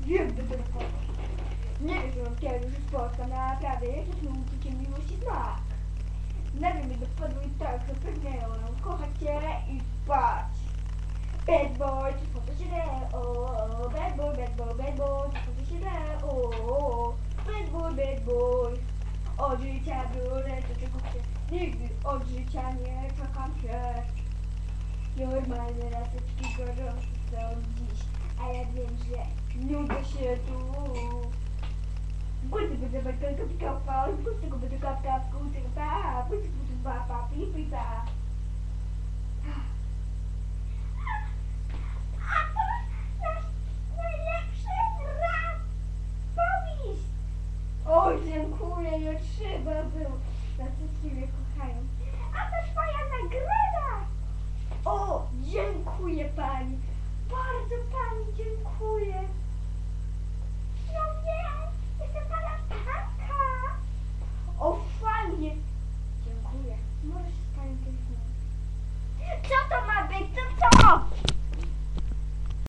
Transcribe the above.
Nigdy tego kogoś. Nie wierzyłam kiedy, że spotkam naprawdę jakieś uczucie miłości znak. Nagle mi dopadło i tak, że pragnęłam kochać cię i spać. Bad boy, czy foto się da, o, bad boy, bad boy, bad boy, czy foto się da, o, bad boy, bad boy. Od życia biorę to czego chcę, nigdy od życia nie czekam się. Normalne laseczki gorące są dziś, a ja wiem, że nudzę się tu. Buty będę kapka, buty go będę kapka, buty pa, buty pa, pi, pi, pa.